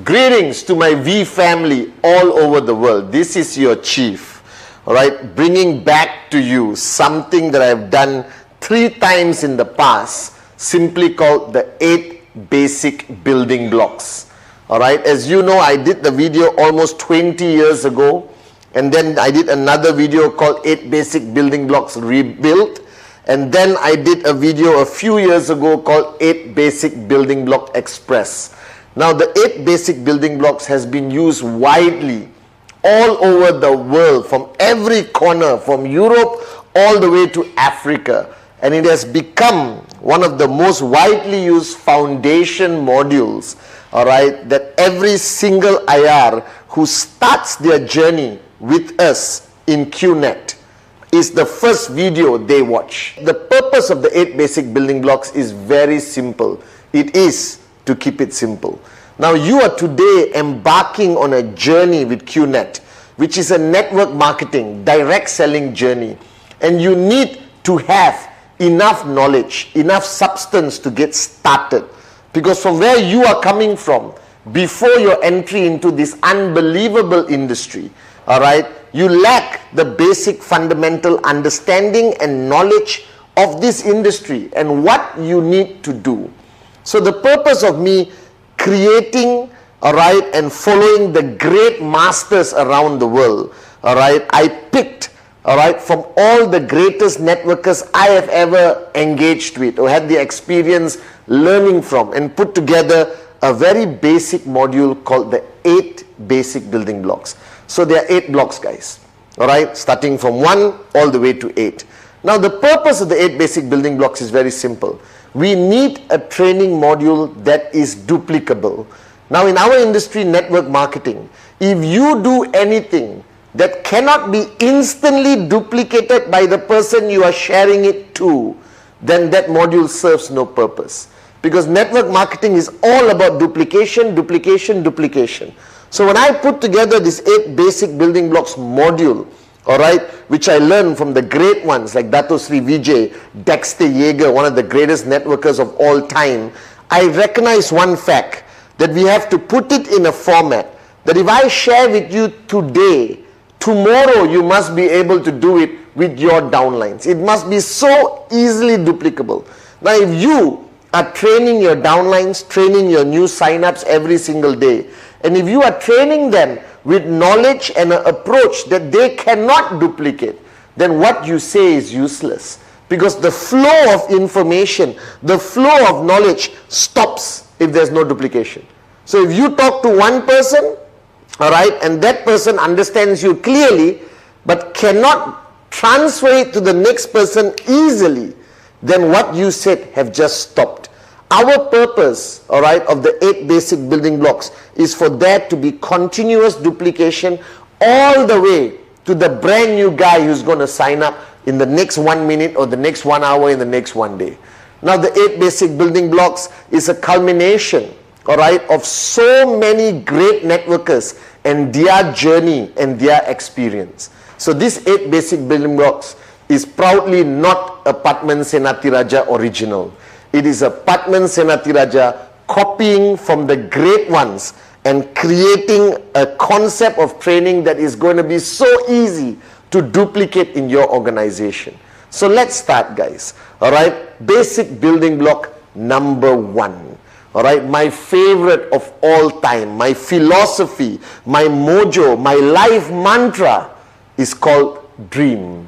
Greetings to my V family all over the world. This is your chief, all right, bringing back to you something that I've done 3 times in the past, simply called the 8 basic building blocks. All right, as you know, I did the video almost 20 years ago, and then I did another video called 8 basic building blocks rebuilt, and then I did a video a few years ago called 8 basic building block express. Now, the 8 basic building blocks has been used widely all over the world, from every corner, from Europe all the way to Africa. And it has become one of the most widely used foundation modules, all right, that every single IR who starts their journey with us in Qnet is the first video they watch. The purpose of the 8 basic building blocks is very simple. It is to keep it simple. Now, you are today embarking on a journey with Qnet, which is a network marketing, direct selling journey. And you need to have enough knowledge, enough substance to get started. Because from where you are coming from, before your entry into this unbelievable industry, all right, you lack the basic fundamental understanding and knowledge of this industry and what you need to do. So the purpose of me creating, all right, and following the great masters around the world, all right, I picked, all right, from all the greatest networkers I have ever engaged with or had the experience learning from, and put together a very basic module called the 8 basic building blocks. So there are 8 blocks, guys, all right, starting from 1 all the way to 8. Now, the purpose of the 8 basic building blocks is very simple. We need a training module that is duplicable. Now, in our industry, network marketing, if you do anything that cannot be instantly duplicated by the person you are sharing it to, then that module serves no purpose. Because network marketing is all about duplication, duplication, duplication. So when I put together this 8 basic building blocks module, all right, which I learned from the great ones like Dato Sri Vijay, Dexter Yeager, one of the greatest networkers of all time, I recognize one fact, that we have to put it in a format that if I share with you today, tomorrow you must be able to do it with your downlines. It must be so easily duplicable. Now, if you are training your downlines, training your new signups every single day, and if you are training them with knowledge and an approach that they cannot duplicate, then what you say is useless. Because the flow of information, the flow of knowledge stops if there's no duplication. So if you talk to one person, all right, and that person understands you clearly, but cannot transfer it to the next person easily, then what you said have just stopped. Our purpose, all right, of the 8 basic building blocks is for there to be continuous duplication all the way to the brand new guy who's going to sign up in the next 1 minute or the next 1 hour in the next 1 day. Now, the 8 basic building blocks is a culmination, all right, of so many great networkers and their journey and their experience. So this 8 basic building blocks is proudly not a PATHMAN Senathiraja original. It is a PATHMAN Senathiraja copying from the great ones and creating a concept of training that is going to be so easy to duplicate in your organization. So let's start, guys. All right, basic building block number 1. All right, my favorite of all time, my philosophy, my mojo, my life mantra is called dream.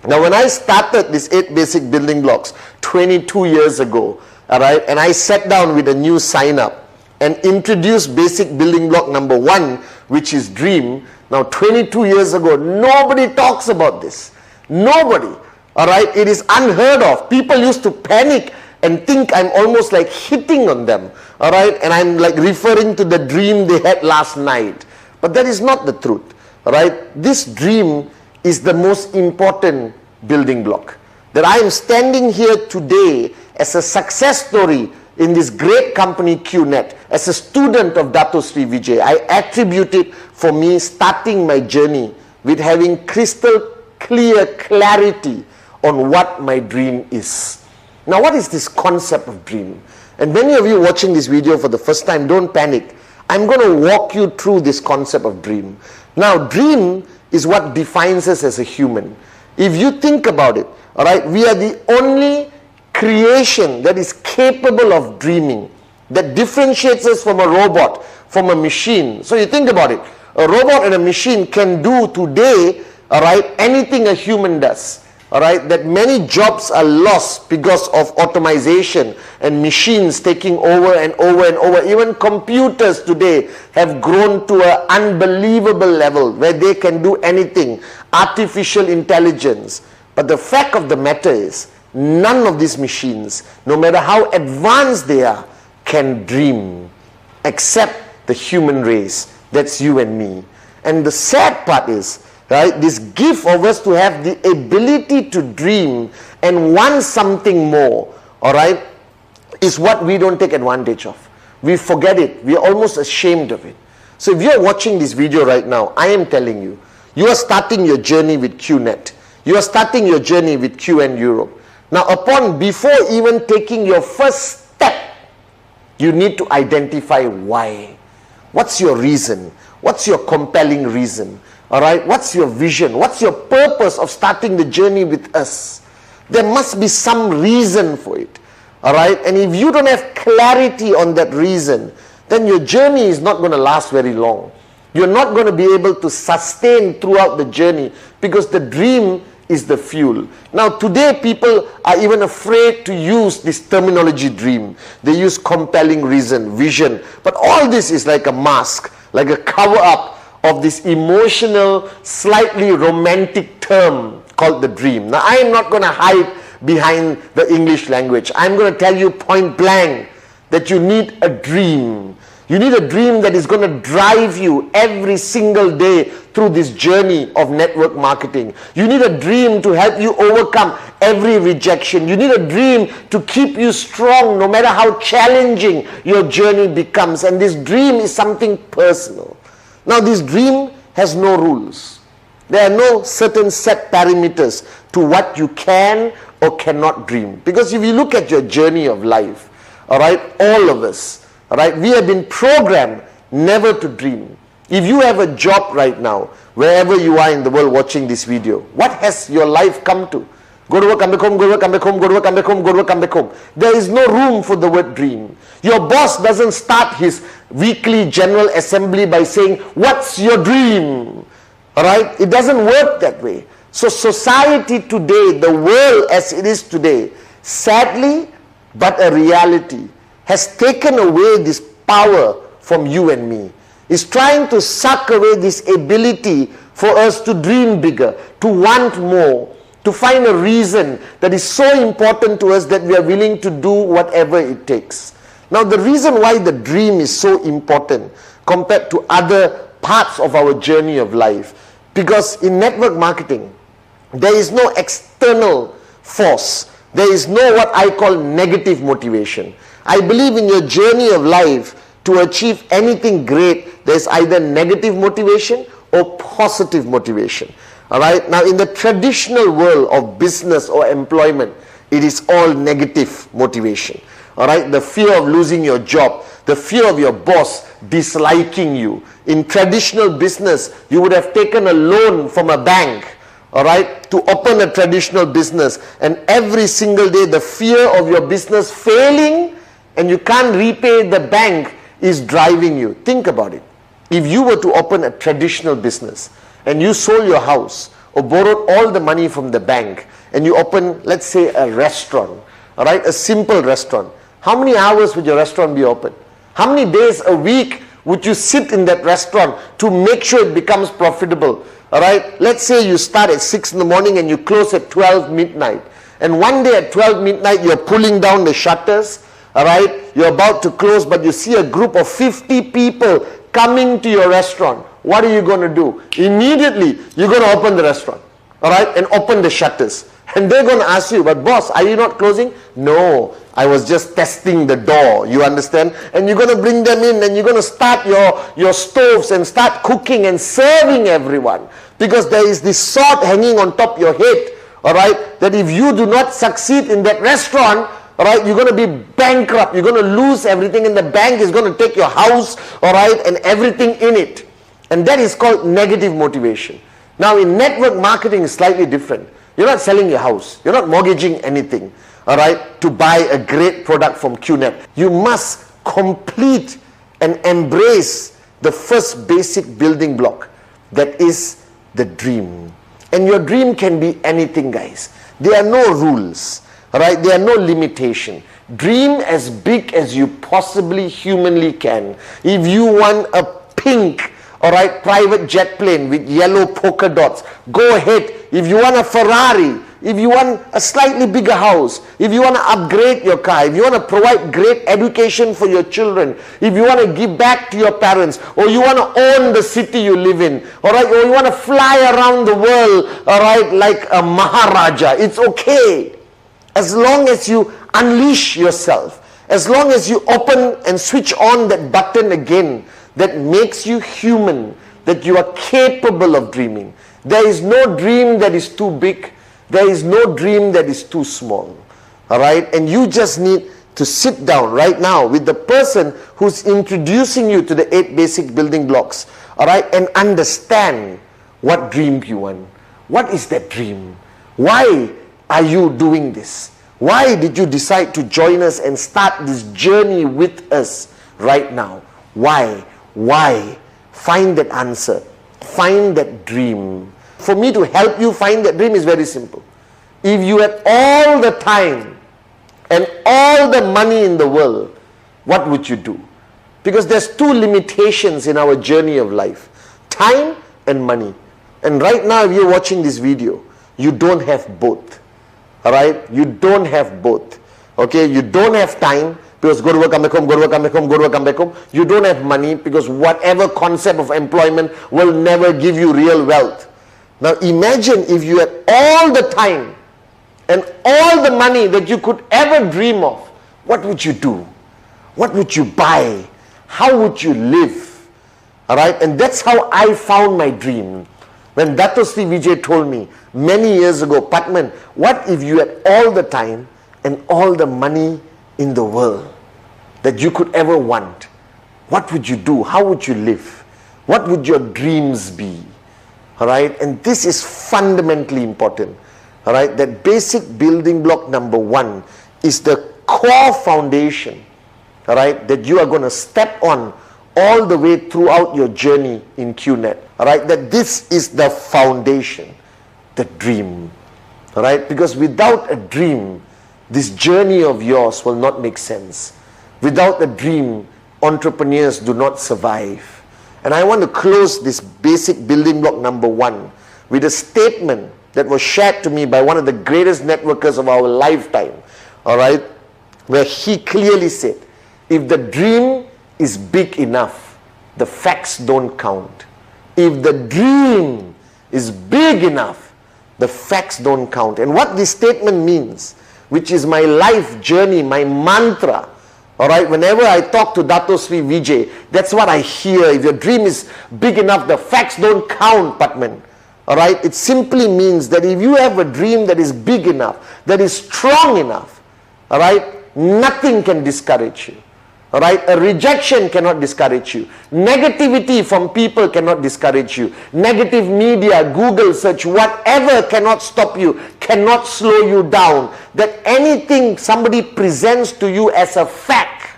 Now, when I started this 8 basic building blocks 22 years ago, all right, and I sat down with a new sign up and introduced basic building block number 1, which is dream. Now, 22 years ago, nobody talks about this. Nobody. All right, it is unheard of. People used to panic and think I'm almost like hitting on them. All right, and I'm like referring to the dream they had last night. But that is not the truth. All right, this dream is the most important building block. That I am standing here today as a success story in this great company Qnet, as a student of Dato Sri Vijay. I attribute it for me starting my journey with having crystal clear clarity on what my dream is. Now, what is this concept of dream? And many of you watching this video for the first time, don't panic. I'm going to walk you through this concept of dream. Now, dream is what defines us as a human. If you think about it, all right, we are the only creation that is capable of dreaming, that differentiates us from a robot, from a machine. So you think about it, a robot and a machine can do today, all right, anything a human does. All right, that many jobs are lost because of automation and machines taking over and over and over. Even computers today have grown to an unbelievable level where they can do anything, artificial intelligence. But the fact of the matter is, none of these machines, no matter how advanced they are, can dream except the human race. That's you and me. And the sad part is, right, this gift of us to have the ability to dream and want something more, all right, is what we don't take advantage of. We forget it. We are almost ashamed of it. So if you are watching this video right now, I am telling you, you are starting your journey with Qnet. You are starting your journey with QN Europe. Now, before even taking your first step, you need to identify why. What's your reason? What's your compelling reason? All right, what's your vision? What's your purpose of starting the journey with us? There must be some reason for it. All right, and if you don't have clarity on that reason, then your journey is not going to last very long. You're not going to be able to sustain throughout the journey because the dream is the fuel. Now, today people are even afraid to use this terminology dream. They use compelling reason, vision. But all this is like a mask, like a cover-up of this emotional, slightly romantic term called the dream. Now, I am not going to hide behind the English language. I'm going to tell you point blank that you need a dream. You need a dream that is going to drive you every single day through this journey of network marketing. You need a dream to help you overcome every rejection. You need a dream to keep you strong no matter how challenging your journey becomes. And this dream is something personal. Now, this dream has no rules. There are no certain set parameters to what you can or cannot dream. Because if you look at your journey of life, all right, all of us, all right, we have been programmed never to dream. If you have a job right now, wherever you are in the world watching this video, what has your life come to? Go to work, come back home, go to work, come back home, go to work, come back home, go to work, come back home. There is no room for the word dream. Your boss doesn't start his weekly general assembly by saying, what's your dream? All right? It doesn't work that way. So society today, the world as it is today, sadly, but a reality, has taken away this power from you and me. It's trying to suck away this ability for us to dream bigger, to want more, to find a reason that is so important to us that we are willing to do whatever it takes. Now, the reason why the dream is so important compared to other parts of our journey of life, because in network marketing, there is no external force. There is no what I call negative motivation. I believe in your journey of life, to achieve anything great, there is either negative motivation or positive motivation. All right. Now, in the traditional world of business or employment, it is all negative motivation. All right. The fear of losing your job, the fear of your boss disliking you. In traditional business, you would have taken a loan from a bank, all right, to open a traditional business, and every single day the fear of your business failing and you can't repay the bank is driving you. Think about it. If you were to open a traditional business and you sold your house or borrowed all the money from the bank and you open, let's say, a restaurant, all right, a simple restaurant, how many hours would your restaurant be open? How many days a week would you sit in that restaurant to make sure it becomes profitable? All right, let's say you start at 6 in the morning and you close at 12 midnight. And one day at 12 midnight, you're pulling down the shutters. All right, you're about to close, but you see a group of 50 people coming to your restaurant. What are you going to do? Immediately, you're going to open the restaurant, all right, and open the shutters. And they're going to ask you, but boss, are you not closing? No, I was just testing the door, you understand? And you're going to bring them in and you're going to start your stoves and start cooking and serving everyone. Because there is this sword hanging on top of your head, all right, that if you do not succeed in that restaurant, all right, you're going to be bankrupt, you're going to lose everything, and the bank is going to take your house, all right, and everything in it. And that is called negative motivation. Now in network marketing is slightly different. You're not selling your house, you're not mortgaging anything, all right, to buy a great product from Qnet. You must complete and embrace the first basic building block, that is the dream. And your dream can be anything, guys. There are no rules, all right? There are no limitation. Dream as big as you possibly humanly can. If you want a pink, all right, private jet plane with yellow polka dots, go ahead. If you want a Ferrari, if you want a slightly bigger house, if you want to upgrade your car, if you want to provide great education for your children, if you want to give back to your parents, or you want to own the city you live in, all right, or you want to fly around the world, all right, like a Maharaja, it's okay. As long as you unleash yourself, as long as you open and switch on that button again that makes you human, that you are capable of dreaming. There is no dream that is too big. There is no dream that is too small. All right? And you just need to sit down right now with the person who's introducing you to the 8 basic building blocks. All right? And understand what dream you want. What is that dream? Why are you doing this? Why did you decide to join us and start this journey with us right now? Why? Why? Find that answer. Find that dream. For me to help you find that dream is very simple. If you had all the time and all the money in the world, what would you do? Because there's 2 limitations in our journey of life. Time and money. And right now, if you're watching this video, you don't have both. All right? You don't have both. Okay? You don't have time because go to work, come back home, go to work, come back home, go to work, come back home. You don't have money because whatever concept of employment will never give you real wealth. Now imagine if you had all the time and all the money that you could ever dream of. What would you do? What would you buy? How would you live? All right? And that's how I found my dream. When Dato Sri Vijay told me many years ago, Pathman, what if you had all the time and all the money in the world that you could ever want? What would you do? How would you live? What would your dreams be? All right? And this is fundamentally important. All right? That basic building block number 1 is the core foundation, all right, that you are going to step on all the way throughout your journey in Qnet. All right? That this is the foundation, the dream. All right? Because without a dream, this journey of yours will not make sense. Without a dream, entrepreneurs do not survive. And I want to close this basic building block number 1 with a statement that was shared to me by one of the greatest networkers of our lifetime. All right? Where he clearly said, if the dream is big enough, the facts don't count. If the dream is big enough, the facts don't count. And what this statement means, which is my life journey, my mantra, all right, whenever I talk to Dato Sri Vijay, that's what I hear. If your dream is big enough, the facts don't count, Pathman. All right, it simply means that if you have a dream that is big enough, that is strong enough, all right, nothing can discourage you. All right, a rejection cannot discourage you. Negativity from people cannot discourage you. Negative media, Google search, whatever cannot stop you, cannot slow you down. That anything somebody presents to you as a fact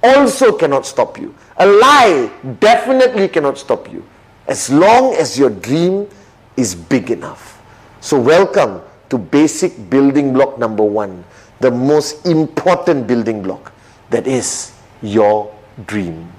also cannot stop you. A lie definitely cannot stop you, as long as your dream is big enough. So welcome to basic building block number 1, the most important building block, that is your dream.